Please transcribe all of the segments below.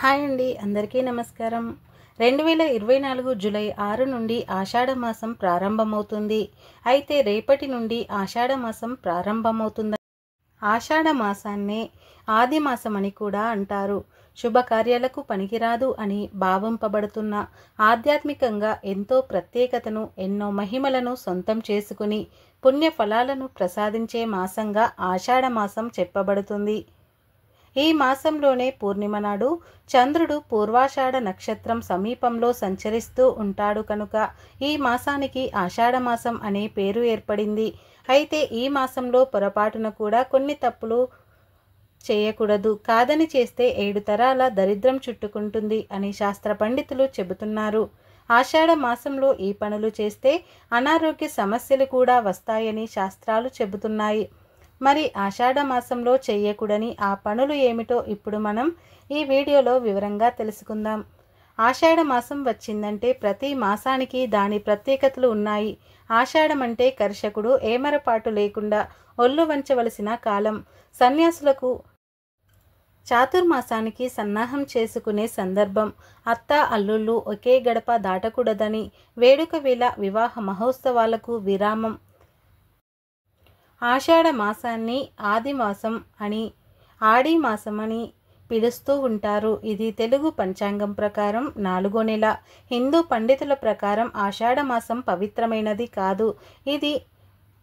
Hi అండి, అందరికీ నమస్కారం. 2024 జూలై 6 నుండి ఆషాఢ మాసం ప్రారంభమవుతుంది. అయితే రేపటి నుండి ఆషాఢ మాసం ప్రారంభమవుతుంది. ఆషాఢ మాసాన్నే ఆది మాసమని కూడా అంటారు. శుభకార్యాలకు పనికిరాదు అని భావింపబడుతున్న, ఆధ్యాత్మికంగా ఎంతో ప్రత్యేకతను, ఎన్నో మహిమలను సొంతం చేసుకుని పుణ్య ఫలాలను ప్రసాదించే మాసంగా ఆషాఢ మాసం చెప్పబడుతుంది. ఈ మాసంలోనే పూర్ణిమ నాడు చంద్రుడు పూర్వాషాఢ నక్షత్రం సమీపంలో సంచరిస్తూ ఉంటాడు కనుక ఈ మాసానికి ఆషాఢ మాసం అనే పేరు ఏర్పడింది. అయితే ఈ మాసంలో పొరపాటున కూడా కొన్ని తప్పులు చేయకూడదు. కాదని చేస్తే 7 తరాల దరిద్రం చుట్టుకుంటుంది అని శాస్త్ర పండితులు చెబుతున్నారు. ఆషాఢ మాసంలో ఈ పనులు చేస్తే అనారోగ్య సమస్యలు కూడా వస్తాయని శాస్త్రాలు చెబుతున్నాయి. మరి ఆషాఢ మాసంలో చేయకూడని ఆ పనులు ఏమిటో ఇప్పుడు మనం ఈ వీడియోలో వివరంగా తెలుసుకుందాం. ఆషాఢ మాసం వచ్చిందంటే ప్రతి మాసానికి దాని ప్రత్యేకతలు ఉన్నాయి. ఆషాఢం అంటే కర్షకుడు ఏమరపాటు లేకుండా ఒళ్ళు వంచవలసిన కాలం. సన్యాసులకు చాతుర్మాసానికి సన్నాహం చేసుకునే సందర్భం. అత్త అల్లుళ్ళు ఒకే గడప దాటకూడదని, వేడుక వేళ వివాహ మహోత్సవాలకు విరామం. ఆషాఢ మాసాన్ని ఆది మాసం అని, ఆడి మాసమని పిలుస్తూ ఉంటారు. ఇది తెలుగు పంచాంగం ప్రకారం 4వ నెల. హిందూ పండితుల ప్రకారం ఆషాఢ మాసం పవిత్రమైనది కాదు. ఇది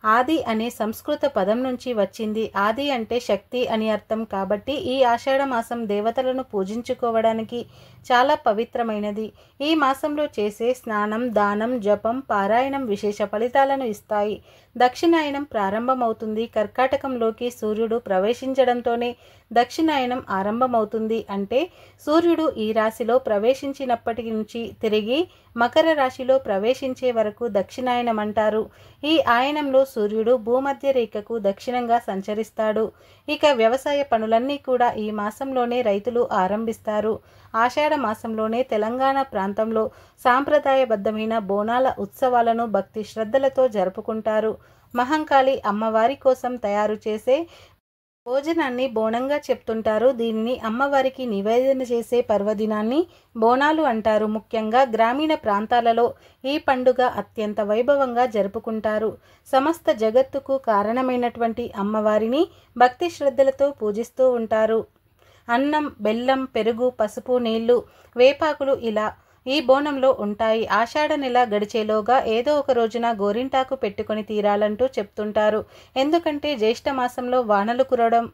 ఆది అనే సంస్కృత పదం నుంచి వచ్చింది. ఆది అంటే శక్తి అని అర్థం. కాబట్టి ఈ ఆషాఢ మాసం దేవతలను పూజించుకోవడానికి చాలా పవిత్రమైనది. ఈ మాసంలో చేసే స్నానం, దానం, జపం, పారాయణం విశేష ఫలితాలను ఇస్తాయి. దక్షిణాయనం ప్రారంభమవుతుంది. కర్కాటకంలోకి సూర్యుడు ప్రవేశించడంతోనే దక్షిణాయనం ఆరంభమవుతుంది. అంటే సూర్యుడు ఈ రాశిలో ప్రవేశించినప్పటి నుంచి తిరిగి మకర రాశిలో ప్రవేశించే వరకు దక్షిణాయనం అంటారు. ఈ ఆయనంలో సూర్యుడు భూమధ్య రేఖకు దక్షిణంగా సంచరిస్తాడు. ఇక వ్యవసాయ పనులన్నీ కూడా ఈ మాసంలోనే రైతులు ఆరంభిస్తారు. ఆషాఢ మాసంలోనే తెలంగాణ ప్రాంతంలో సాంప్రదాయబద్ధమైన బోనాల ఉత్సవాలను భక్తి శ్రద్ధలతో జరుపుకుంటారు. మహంకాళి అమ్మవారి కోసం తయారు చేసే భోజనాన్ని బోనంగా చెప్తుంటారు. దీనిని అమ్మవారికి నివేదన చేసే పర్వదినాన్ని బోనాలు అంటారు. ముఖ్యంగా గ్రామీణ ప్రాంతాలలో ఈ పండుగ అత్యంత వైభవంగా జరుపుకుంటారు. సమస్త జగత్తుకు కారణమైనటువంటి అమ్మవారిని భక్తి శ్రద్ధలతో పూజిస్తూ ఉంటారు. అన్నం, బెల్లం, పెరుగు, పసుపు, నీళ్లు, వేపాకులు ఇలా ఈ బోనంలో ఉంటాయి. ఆషాఢ నెల గడిచేలోగా ఏదో ఒక రోజున గోరింటాకు పెట్టుకొని తీరాలంటూ చెప్తుంటారు. ఎందుకంటే జ్యేష్ఠ మాసంలో వానలు కురవడం,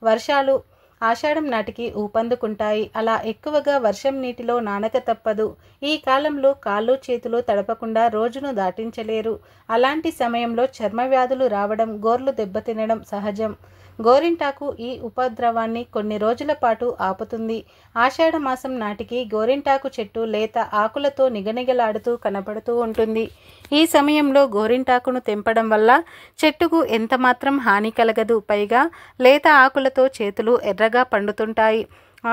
వర్షాలు ఆషాఢం నాటికి ఊపందుకుంటాయి. అలా ఎక్కువగా వర్షం నీటిలో నానక తప్పదు. ఈ కాలంలో కాళ్ళు చేతులు తడపకుండా రోజును దాటించలేరు. అలాంటి సమయంలో చర్మ వ్యాధులు రావడం, గోర్లు దెబ్బతినడం సహజం. గోరింటాకు ఈ ఉపద్రవాన్ని కొన్ని రోజుల పాటు ఆపుతుంది. ఆషాఢ మాసం నాటికి గోరింటాకు చెట్టు లేత ఆకులతో నిగనిగలాడుతూ కనపడుతూ ఉంటుంది. ఈ సమయంలో గోరింటాకును తెంపడం వల్ల చెట్టుకు ఎంతమాత్రం హాని కలగదు. పైగా లేత ఆకులతో చేతులు ఎర్రగా పండుతుంటాయి.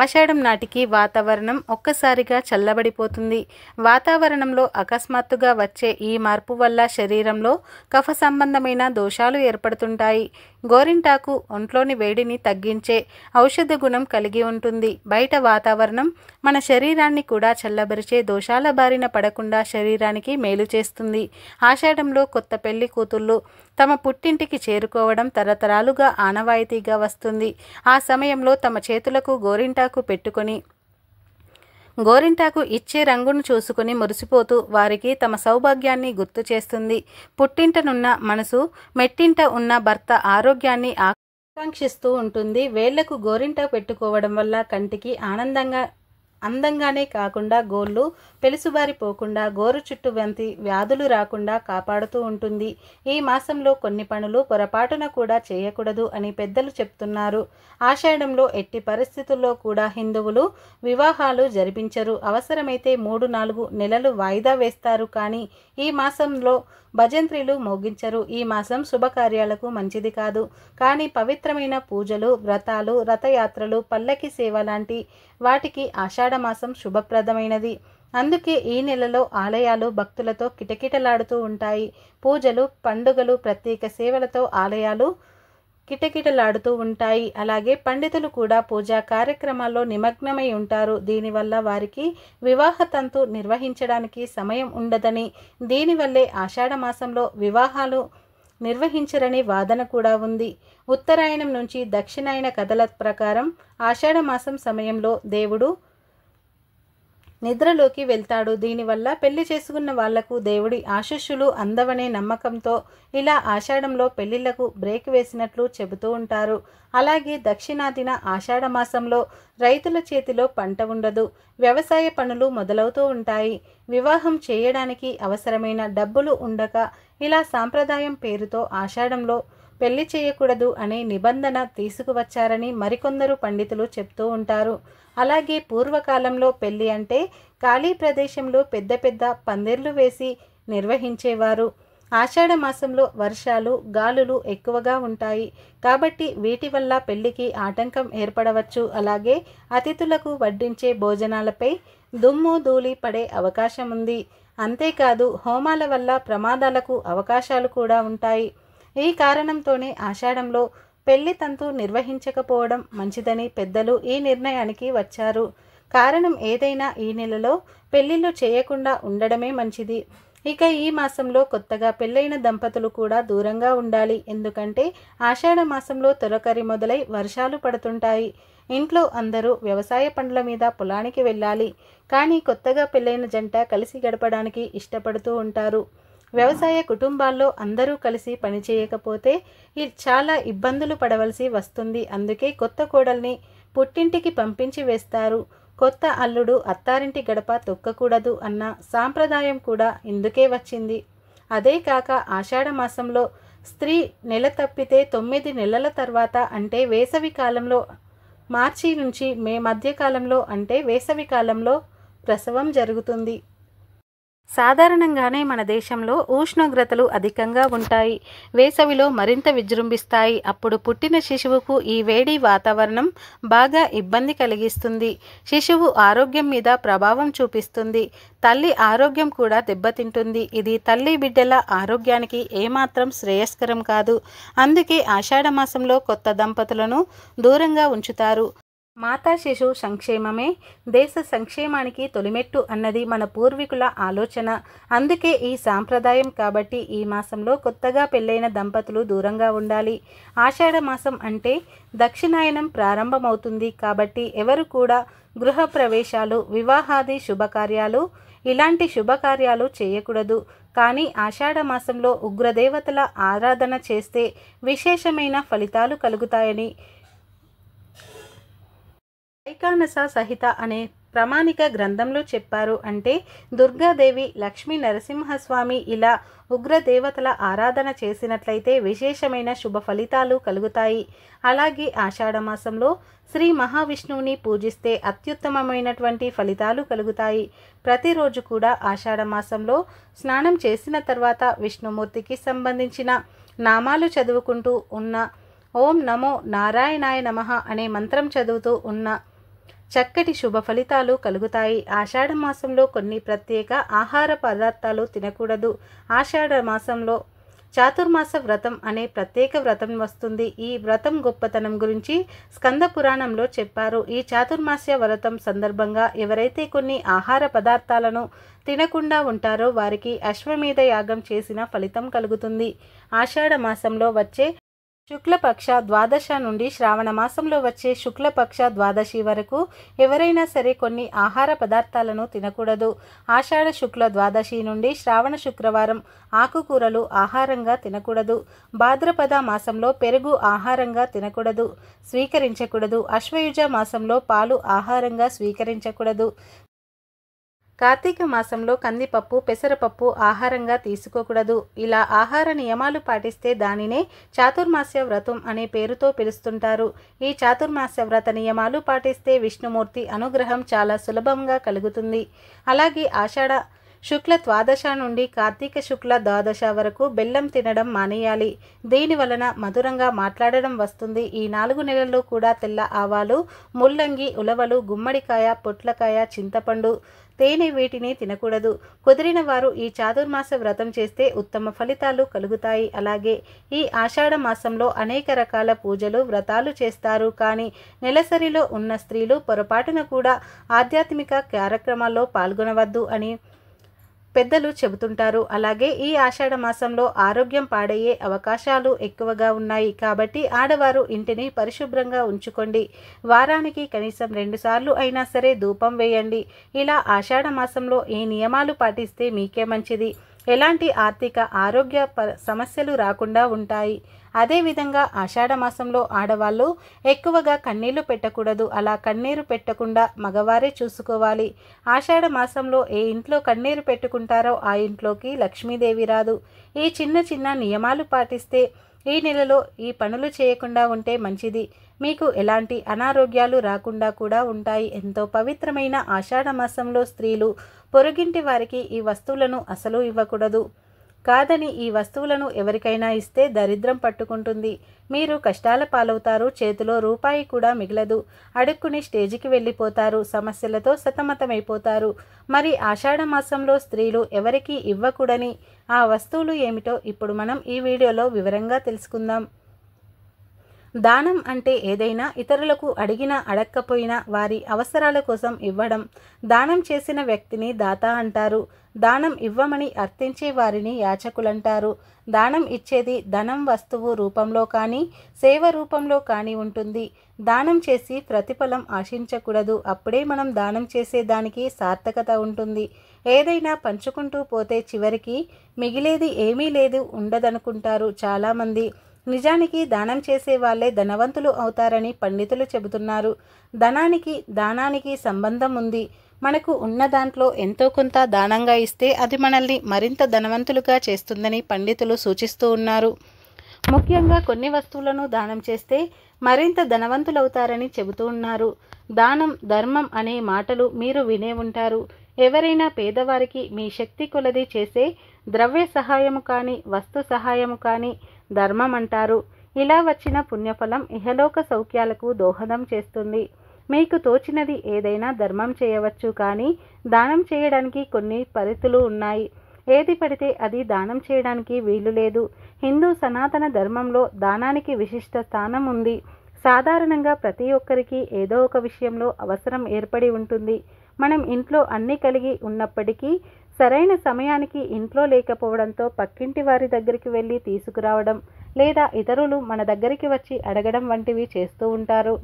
ఆషాఢం నాటికి వాతావరణం ఒక్కసారిగా చల్లబడిపోతుంది. వాతావరణంలో అకస్మాత్తుగా వచ్చే ఈ మార్పు వల్ల శరీరంలో కఫ సంబంధమైన దోషాలు ఏర్పడుతుంటాయి. గోరింటాకు ఒంట్లోని వేడిని తగ్గించే ఔషధ గుణం కలిగి ఉంటుంది. బయట వాతావరణం మన శరీరాన్ని కూడా చల్లబరిచే దోషాల బారిన పడకుండా శరీరానికి మేలు చేస్తుంది. ఆషాఢంలో కొత్త పెళ్లి కూతుళ్ళు తమ పుట్టింటికి చేరుకోవడం తరతరాలుగా ఆనవాయితీగా వస్తుంది. ఆ సమయంలో తమ చేతులకు గోరింటాకు పెట్టుకొని గోరింటాకు ఇచ్చే రంగును చూసుకుని మురిసిపోతూ వారికి తమ సౌభాగ్యాన్ని గుర్తు చేస్తుంది. పుట్టింటనున్న మనసు మెట్టింట ఉన్న భర్త ఆరోగ్యాన్ని ఆకాంక్షిస్తూ ఉంటుంది. వేళ్లకు గోరింట పెట్టుకోవడం వల్ల కంటికి అందంగానే కాకుండా గోళ్ళు పెలుసుబారిపోకుండా గోరు చుట్టు వంటి వ్యాధులు రాకుండా కాపాడుతూ ఉంటుంది. ఈ మాసంలో కొన్ని పనులు పొరపాటున కూడా చేయకూడదు అని పెద్దలు చెప్తున్నారు. ఆషాఢంలో ఎట్టి పరిస్థితుల్లో కూడా హిందువులు వివాహాలు జరిపించరు. అవసరమైతే 3-4 నెలలు వాయిదా వేస్తారు. కానీ ఈ మాసంలో భజంత్రీలు మోగించరు. ఈ మాసం శుభకార్యాలకు మంచిది కాదు. కానీ పవిత్రమైన పూజలు, వ్రతాలు, రథయాత్రలు, పల్లకి సేవ లాంటి వాటికి ఆషాఢ మాసం శుభప్రదమైనది. అందుకే ఈ నెలలో ఆలయాలు భక్తులతో కిటకిటలాడుతూ ఉంటాయి. పూజలు, పండుగలు, ప్రత్యేక సేవలతో ఆలయాలు కిటకిటలాడుతూ ఉంటాయి. అలాగే పండితులు కూడా పూజా కార్యక్రమాల్లో నిమగ్నమై ఉంటారు. దీనివల్ల వారికి వివాహ తంతు నిర్వహించడానికి సమయం ఉండదని, దీనివల్లే ఆషాఢ మాసంలో వివాహాలు నిర్వహించరని వాదన కూడా ఉంది. ఉత్తరాయణం నుంచి దక్షిణాయన కథల ప్రకారం ఆషాఢ మాసం సమయంలో దేవుడు నిద్రలోకి వెళ్తాడు. దీనివల్ల పెళ్లి చేసుకున్న వాళ్లకు దేవుడి ఆశీస్సులు అందవనే నమ్మకంతో ఇలా ఆషాఢంలో పెళ్లిళ్లకు బ్రేక్ వేసినట్లు చెబుతూ ఉంటారు. అలాగే దక్షిణాదిన ఆషాఢ మాసంలో రైతుల చేతిలో పంట ఉండదు. వ్యవసాయ పనులు మొదలవుతూ ఉంటాయి. వివాహం చేయడానికి అవసరమైన డబ్బులు ఉండక ఇలా సాంప్రదాయం పేరుతో ఆషాఢంలో పెళ్లి చేయకూడదు అనే నిబంధన తీసుకువచ్చారని మరికొందరు పండితులు చెప్తూ ఉంటారు. అలాగే పూర్వకాలంలో పెళ్లి అంటే ఖాళీ ప్రదేశంలో పెద్ద పెద్ద పందిర్లు వేసి నిర్వహించేవారు. ఆషాఢ మాసంలో వర్షాలు, గాలులు ఎక్కువగా ఉంటాయి కాబట్టి వీటి వల్ల పెళ్లికి ఆటంకం ఏర్పడవచ్చు. అలాగే అతిథులకు వడ్డించే భోజనాలపై దుమ్ము ధూళి పడే అవకాశం ఉంది. అంతేకాదు హోమాల వల్ల ప్రమాదాలకు అవకాశాలు కూడా ఉంటాయి. ఈ కారణంతోనే ఆషాఢంలో పెళ్లి తంతు నిర్వహించకపోవడం మంచిదని పెద్దలు ఈ నిర్ణయానికి వచ్చారు. కారణం ఏదైనా ఈ నెలలో పెళ్లిళ్ళు చేయకుండా ఉండడమే మంచిది. ఇక ఈ మాసంలో కొత్తగా పెళ్ళైన దంపతులు కూడా దూరంగా ఉండాలి. ఎందుకంటే ఆషాఢ మాసంలో తొలకరి మొదలై వర్షాలు పడుతుంటాయి. ఇంట్లో అందరూ వ్యవసాయ పనుల మీద పొలానికి వెళ్ళాలి. కానీ కొత్తగా పెళ్ళైన జంట కలిసి గడపడానికి ఇష్టపడుతూ ఉంటారు. వ్యవసాయ కుటుంబాల్లో అందరూ కలిసి పనిచేయకపోతే చాలా ఇబ్బందులు పడవలసి వస్తుంది. అందుకే కొత్త కోడల్ని పుట్టింటికి పంపించి వేస్తారు. కొత్త అల్లుడు అత్తారింటి గడప తొక్కకూడదు అన్న సాంప్రదాయం కూడా ఇందుకే వచ్చింది. అదే కాక ఆషాఢ మాసంలో స్త్రీ నెల తప్పితే 9 నెలల తర్వాత అంటే వేసవి కాలంలో మార్చి నుంచి మే మధ్యకాలంలో అంటే వేసవి కాలంలో ప్రసవం జరుగుతుంది. సాధారణంగానే మన దేశంలో ఉష్ణోగ్రతలు అధికంగా ఉంటాయి. వేసవిలో మరింత విజృంభిస్తాయి. అప్పుడు పుట్టిన శిశువుకు ఈ వేడి వాతావరణం బాగా ఇబ్బంది కలిగిస్తుంది. శిశువు ఆరోగ్యం మీద ప్రభావం చూపిస్తుంది. తల్లి ఆరోగ్యం కూడా దెబ్బతింటుంది. ఇది తల్లి బిడ్డల ఆరోగ్యానికి ఏమాత్రం శ్రేయస్కరం కాదు. అందుకే ఆషాఢ మాసంలో కొత్త దంపతులను దూరంగా ఉంచుతారు. మాతా శిశు సంక్షేమమే దేశ సంక్షేమానికి తొలిమెట్టు అన్నది మన పూర్వీకుల ఆలోచన. అందుకే ఈ సాంప్రదాయం కాబట్టి ఈ మాసంలో కొత్తగా పెళ్ళైన దంపతులు దూరంగా ఉండాలి. ఆషాఢ మాసం అంటే దక్షిణాయనం ప్రారంభమవుతుంది కాబట్టి ఎవరు కూడా గృహప్రవేశాలు, వివాహాది శుభకార్యాలు ఇలాంటి శుభకార్యాలు చేయకూడదు. కానీ ఆషాఢ మాసంలో ఉగ్రదేవతల ఆరాధన చేస్తే విశేషమైన ఫలితాలు కలుగుతాయని వైకానస సహిత అనే ప్రామాణిక గ్రంథంలో చెప్పారు. అంటే దుర్గాదేవి, లక్ష్మీ నరసింహస్వామి ఇలా ఉగ్రదేవతల ఆరాధన చేసినట్లయితే విశేషమైన శుభ ఫలితాలు కలుగుతాయి. అలాగే ఆషాఢ మాసంలో శ్రీ మహావిష్ణువుని పూజిస్తే అత్యుత్తమమైనటువంటి ఫలితాలు కలుగుతాయి. ప్రతిరోజు కూడా ఆషాఢ మాసంలో స్నానం చేసిన తర్వాత విష్ణుమూర్తికి సంబంధించిన నామాలు చదువుకుంటూ ఉన్న ఓం నమో నారాయణాయ నమః అనే మంత్రం చదువుతూ ఉన్న చక్కటి శుభ ఫలితాలు కలుగుతాయి. ఆషాఢ మాసంలో కొన్ని ప్రత్యేక ఆహార పదార్థాలు తినకూడదు. ఆషాఢ మాసంలో చాతుర్మాస వ్రతం అనే ప్రత్యేక వ్రతం వస్తుంది. ఈ వ్రతం గొప్పతనం గురించి స్కంద పురాణంలో చెప్పారు. ఈ చాతుర్మాస్య వ్రతం సందర్భంగా ఎవరైతే కొన్ని ఆహార పదార్థాలను తినకుండా ఉంటారో వారికి అశ్వమేధ యాగం చేసిన ఫలితం కలుగుతుంది. ఆషాఢ మాసంలో వచ్చే శుక్లపక్ష ద్వాదశ నుండి శ్రావణ మాసంలో వచ్చే శుక్లపక్ష ద్వాదశి వరకు ఎవరైనా సరే కొన్ని ఆహార పదార్థాలను తినకూడదు. ఆషాఢ శుక్ల ద్వాదశి నుండి శ్రావణ శుక్రవారం ఆకుకూరలు ఆహారంగా తినకూడదు. భాద్రపద మాసంలో పెరుగు ఆహారంగా తినకూడదు, స్వీకరించకూడదు. అశ్వయుజ మాసంలో పాలు ఆహారంగా స్వీకరించకూడదు. కార్తీక మాసంలో కందిపప్పు, పెసరపప్పు ఆహారంగా తీసుకోకూడదు. ఇలా ఆహార నియమాలు పాటిస్తే దానినే చాతుర్మాస్య వ్రతం అనే పేరుతో పిలుస్తుంటారు. ఈ చాతుర్మాస్య వ్రత నియమాలు పాటిస్తే విష్ణుమూర్తి అనుగ్రహం చాలా సులభంగా కలుగుతుంది. అలాగే ఆషాఢ శుక్ల ద్వాదశ నుండి కార్తీక శుక్ల ద్వాదశ వరకు బెల్లం తినడం మానేయాలి. దీని వలన మధురంగా మాట్లాడడం వస్తుంది. ఈ 4 నెలల్లో కూడా తెల్ల ఆవాలు, ముల్లంగి, ఉలవలు, గుమ్మడికాయ, పొట్లకాయ, చింతపండు, తేనె వీటిని తినకూడదు. కుదిరిన వారు ఈ చాతుర్మాస వ్రతం చేస్తే ఉత్తమ ఫలితాలు కలుగుతాయి. అలాగే ఈ ఆషాఢ మాసంలో అనేక రకాల పూజలు, వ్రతాలు చేస్తారు. కానీ నెలసరిలో ఉన్న స్త్రీలు పొరపాటున కూడా ఆధ్యాత్మిక కార్యక్రమాల్లో పాల్గొనవద్దు అని పెద్దలు చెబుతుంటారు. అలాగే ఈ ఆషాఢ మాసంలో ఆరోగ్యం పాడయ్యే అవకాశాలు ఎక్కువగా ఉన్నాయి. కాబట్టి ఆడవారు ఇంటిని పరిశుభ్రంగా ఉంచుకోండి. వారానికి కనీసం 2 సార్లు అయినా సరే ధూపం వేయండి. ఇలా ఆషాఢ మాసంలో ఈ నియమాలు పాటిస్తే మీకే మంచిది. ఎలాంటి ఆర్థిక ఆరోగ్య సమస్యలు రాకుండా ఉంటాయి. అదేవిధంగా ఆషాఢ మాసంలో ఆడవాళ్ళు ఎక్కువగా కన్నీళ్లు పెట్టకూడదు. అలా కన్నీరు పెట్టకుండా మగవారే చూసుకోవాలి. ఆషాఢ మాసంలో ఏ ఇంట్లో కన్నీరు పెట్టుకుంటారో ఆ ఇంట్లోకి లక్ష్మీదేవి రాదు. ఈ చిన్న చిన్న నియమాలు పాటిస్తే ఈ నెలలో ఈ పనులు చేయకుండా ఉంటే మంచిది. మీకు ఎలాంటి అనారోగ్యాలు రాకుండా కూడా ఉంటాయి. ఎంతో పవిత్రమైన ఆషాఢ మాసంలో స్త్రీలు పొరుగింటి వారికి ఈ వస్తువులను అసలు ఇవ్వకూడదు. కాదని ఈ వస్తువులను ఎవరికైనా ఇస్తే దరిద్రం పట్టుకుంటుంది. మీరు కష్టాల పాలవుతారు. చేతిలో రూపాయి కూడా మిగలదు. అడుక్కుని స్టేజికి వెళ్ళిపోతారు. సమస్యలతో సతమతమైపోతారు. మరి ఆషాఢ మాసంలో స్త్రీలు ఎవరికి ఇవ్వకూడని ఆ వస్తువులు ఏమిటో ఇప్పుడు మనం ఈ వీడియోలో వివరంగా తెలుసుకుందాం. దానం అంటే ఏదైనా ఇతరులకు అడిగినా అడక్కపోయినా వారి అవసరాల కోసం ఇవ్వడం. దానం చేసిన వ్యక్తిని దాత అంటారు. దానం ఇవ్వమని అర్థించే వారిని యాచకులంటారు. దానం ఇచ్చేది ధనం, వస్తువు రూపంలో కానీ సేవ రూపంలో కానీ ఉంటుంది. దానం చేసి ప్రతిఫలం ఆశించకూడదు. అప్పుడే మనం దానం చేసేదానికి సార్థకత ఉంటుంది. ఏదైనా పంచుకుంటూ పోతే చివరికి మిగిలేది ఏమీ లేదు, ఉండదనుకుంటారు చాలామంది. నిజానికి దానం చేసే వాళ్ళే ధనవంతులు అవుతారని పండితులు చెబుతున్నారు. దానానికి సంబంధం ఉంది. మనకు ఉన్న దాంట్లో ఎంతో కొంత దానంగా ఇస్తే అది మనల్ని మరింత ధనవంతులుగా చేస్తుందని పండితులు సూచిస్తూ ఉన్నారు. ముఖ్యంగా కొన్ని వస్తువులను దానం చేస్తే మరింత ధనవంతులవుతారని చెబుతూ ఉన్నారు. దానం, ధర్మం అనే మాటలు మీరు వినే ఉంటారు. ఎవరైనా పేదవారికి మీ శక్తి కొలది చేసే ద్రవ్య సహాయము కానీ వస్తు సహాయము కానీ ధర్మం అంటారు. ఇలా వచ్చిన పుణ్యఫలం ఇహలోక సౌఖ్యాలకు దోహదం చేస్తుంది. మీకు తోచినది ఏదైనా ధర్మం చేయవచ్చు. కానీ దానం చేయడానికి కొన్ని పరిధులు ఉన్నాయి. ఏది పడితే అది దానం చేయడానికి వీలు లేదు. హిందూ సనాతన ధర్మంలో దానానికి విశిష్ట స్థానం ఉంది. సాధారణంగా ప్రతి ఒక్కరికి ఏదో ఒక విషయంలో అవసరం ఏర్పడి ఉంటుంది. మనం ఇంట్లో అన్నీ కలిగి ఉన్నప్పటికీ సరైన సమయానికి ఇంట్లో లేకపోవడంతో పక్కింటి వారి దగ్గరికి వెళ్ళి తీసుకురావడం లేదా ఇతరులు మన దగ్గరికి వచ్చి అడగడం వంటివి చేస్తూ ఉంటారు.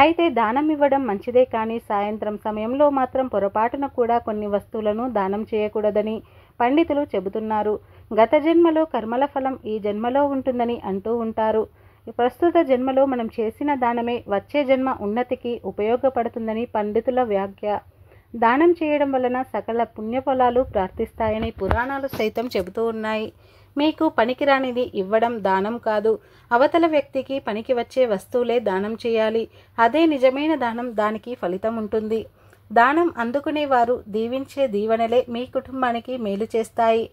అయితే దానం ఇవ్వడం మంచిదే. కానీ సాయంత్రం సమయంలో మాత్రం పొరపాటున కూడా కొన్ని వస్తువులను దానం చేయకూడదని పండితులు చెబుతున్నారు. గత జన్మలో కర్మల ఫలం ఈ జన్మలో ఉంటుందని అంటూ ఉంటారు. ప్రస్తుత జన్మలో మనం చేసిన దానమే వచ్చే జన్మ ఉన్నతికి ఉపయోగపడుతుందని పండితుల వ్యాఖ్య. దానం చేయడం వలన సకల పుణ్యఫలాలు ప్రార్థిస్తాయని పురాణాలు సైతం చెబుతూ ఉన్నాయి. మీకు పనికిరానిది ఇవ్వడం దానం కాదు. అవతల వ్యక్తికి పనికి వచ్చే వస్తువులే దానం చేయాలి. అదే నిజమైన దానం. దానికి ఫలితం ఉంటుంది. దానం అందుకునేవారు దీవించే దీవెనలే మీ కుటుంబానికి మేలు చేస్తాయి.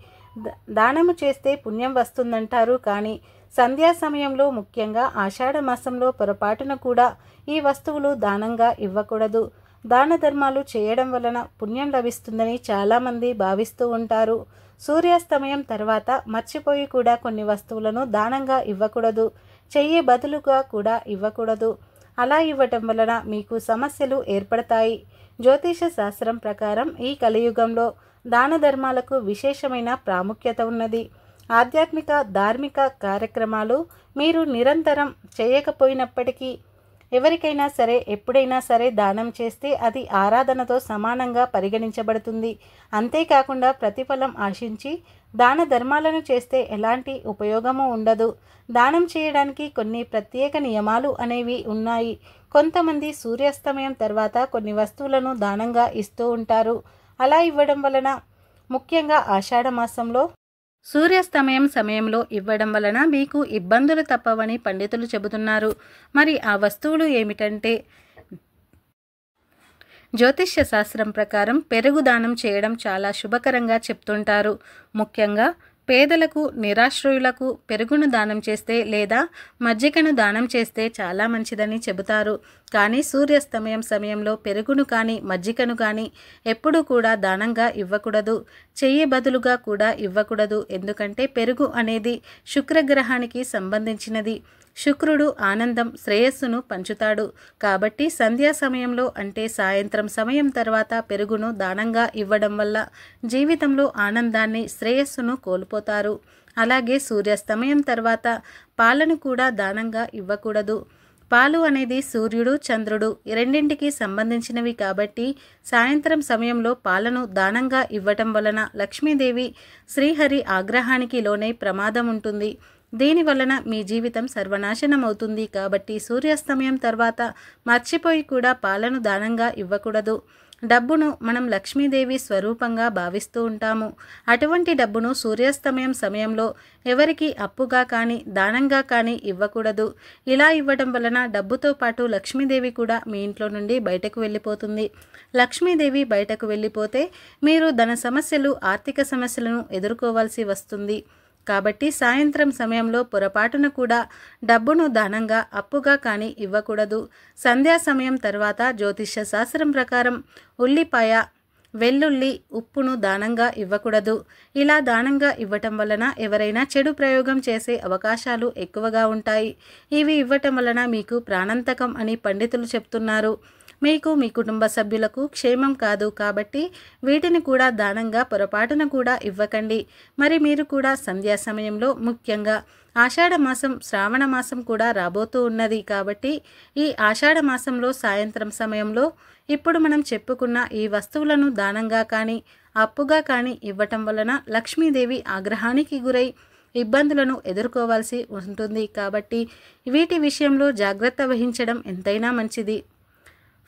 దానము చేస్తే పుణ్యం వస్తుందంటారు. కానీ సంధ్యా సమయంలో, ముఖ్యంగా ఆషాఢ మాసంలో పొరపాటున కూడా ఈ వస్తువులు దానంగా ఇవ్వకూడదు. దాన ధర్మాలు చేయడం వలన పుణ్యం లభిస్తుందని చాలామంది భావిస్తూ ఉంటారు. సూర్యాస్తమయం తర్వాత మర్చిపోయి కూడా కొన్ని వస్తువులను దానంగా ఇవ్వకూడదు. చెయ్యే బదులుగా కూడా ఇవ్వకూడదు. అలా ఇవ్వటం వలన మీకు సమస్యలు ఏర్పడతాయి. జ్యోతిష శాస్త్రం ప్రకారం ఈ కలియుగంలో దాన ధర్మాలకు విశేషమైన ప్రాముఖ్యత ఉన్నది. ఆధ్యాత్మిక, ధార్మిక కార్యక్రమాలు మీరు నిరంతరం చేయకపోయినప్పటికీ ఎవరికైనా సరే ఎప్పుడైనా సరే దానం చేస్తే అది ఆరాధనతో సమానంగా పరిగణించబడుతుంది. అంతేకాకుండా ప్రతిఫలం ఆశించి దాన ధర్మాలను చేస్తే ఎలాంటి ఉపయోగము ఉండదు. దానం చేయడానికి కొన్ని ప్రత్యేక నియమాలు అనేవి ఉన్నాయి. కొంతమంది సూర్యాస్తమయం తర్వాత కొన్ని వస్తువులను దానంగా ఇస్తూ ఉంటారు. అలా ఇవ్వడం వలన, ముఖ్యంగా ఆషాఢ మాసంలో సూర్యాస్తమయం సమయంలో ఇవ్వడం వలన మీకు ఇబ్బందులు తప్పవని పండితులు చెబుతున్నారు. మరి ఆ వస్తువులు ఏమిటంటే జ్యోతిష్య శాస్త్రం ప్రకారం పెరుగు దానం చేయడం చాలా శుభకరంగా చెప్తుంటారు. ముఖ్యంగా పేదలకు, నిరాశ్రయులకు పెరుగును దానం చేస్తే లేదా మజ్జిగను దానం చేస్తే చాలా మంచిదని చెబుతారు. కానీ సూర్యాస్తమయం సమయంలో పెరుగును కానీ మజ్జిగను కానీ ఎప్పుడూ కూడా దానంగా ఇవ్వకూడదు. చెయ్యి బదులుగా కూడా ఇవ్వకూడదు. ఎందుకంటే పెరుగు అనేది శుక్రగ్రహానికి సంబంధించినది. శుక్రుడు ఆనందం, శ్రేయస్సును పంచుతాడు. కాబట్టి సంధ్యా సమయంలో అంటే సాయంత్రం సమయం తర్వాత పెరుగును దానంగా ఇవ్వడం వల్ల జీవితంలో ఆనందాన్ని, శ్రేయస్సును కోల్పోతారు. అలాగే సూర్యాస్తమయం తర్వాత పాలను కూడా దానంగా ఇవ్వకూడదు. పాలు అనేది సూర్యుడు, చంద్రుడు రెండింటికి సంబంధించినవి కాబట్టి సాయంత్రం సమయంలో పాలను దానంగా ఇవ్వటం వలన లక్ష్మీదేవి, శ్రీహరి ఆగ్రహానికి లోనై ప్రమాదం ఉంటుంది. దీని వలన మీ జీవితం సర్వనాశనం అవుతుంది. కాబట్టి సూర్యాస్తమయం తర్వాత మర్చిపోయి కూడా పాలను దానంగా ఇవ్వకూడదు. డబ్బును మనం లక్ష్మీదేవి స్వరూపంగా భావిస్తూ ఉంటాము. అటువంటి డబ్బును సూర్యాస్తమయం సమయంలో ఎవరికి అప్పుగా కానీ దానంగా కానీ ఇవ్వకూడదు. ఇలా ఇవ్వడం వలన డబ్బుతో పాటు లక్ష్మీదేవి కూడా మీ ఇంట్లో నుండి బయటకు వెళ్ళిపోతుంది. లక్ష్మీదేవి బయటకు వెళ్ళిపోతే మీరు ధన సమస్యలు, ఆర్థిక సమస్యలను ఎదుర్కోవాల్సి వస్తుంది. కాబట్టి సాయంత్రం సమయంలో పొరపాటున కూడా డబ్బును దానంగా, అప్పుగా కానీ ఇవ్వకూడదు. సంధ్యా సమయం తర్వాత జ్యోతిష్య శాస్త్రం ప్రకారం ఉల్లిపాయ, వెల్లుల్లి, ఉప్పును దానంగా ఇవ్వకూడదు. ఇలా దానంగా ఇవ్వటం వలన ఎవరైనా చెడు ప్రయోగం చేసే అవకాశాలు ఎక్కువగా ఉంటాయి. ఇవి ఇవ్వటం వలన మీకు ప్రాణాంతకం అని పండితులు చెప్తున్నారు. మీకు, మీ కుటుంబ సభ్యులకు క్షేమం కాదు. కాబట్టి వీటిని కూడా దానంగా పొరపాటున కూడా ఇవ్వకండి. మరి మీరు కూడా సంధ్యా సమయంలో, ముఖ్యంగా ఆషాఢ మాసం, శ్రావణ మాసం కూడా రాబోతూ ఉన్నది. కాబట్టి ఈ ఆషాఢ మాసంలో సాయంత్రం సమయంలో ఇప్పుడు మనం చెప్పుకున్న ఈ వస్తువులను దానంగా కానీ, అప్పుగా కానీ ఇవ్వటం వలన లక్ష్మీదేవి ఆగ్రహానికి గురై ఇబ్బందులను ఎదుర్కోవాల్సి ఉంటుంది. కాబట్టి వీటి విషయంలో జాగ్రత్త వహించడం ఎంతైనా మంచిది.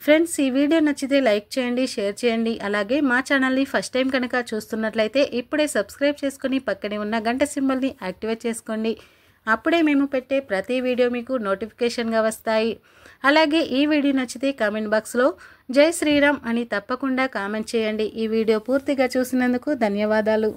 ఫ్రెండ్స్, ఈ వీడియో నచ్చితే లైక్ చేయండి, షేర్ చేయండి. అలాగే మా ఛానల్ని ఫస్ట్ టైం కనుక చూస్తున్నట్లయితే ఇప్పుడే సబ్స్క్రైబ్ చేసుకుని పక్కనే ఉన్న గంట సింబల్ని యాక్టివేట్ చేసుకోండి. అప్పుడే మేము పెట్టే ప్రతి వీడియో మీకు నోటిఫికేషన్గా వస్తాయి. అలాగే ఈ వీడియో నచ్చితే కామెంట్ బాక్స్లో జై శ్రీరామ్ అని తప్పకుండా కామెంట్ చేయండి. ఈ వీడియో పూర్తిగా చూసినందుకు ధన్యవాదాలు.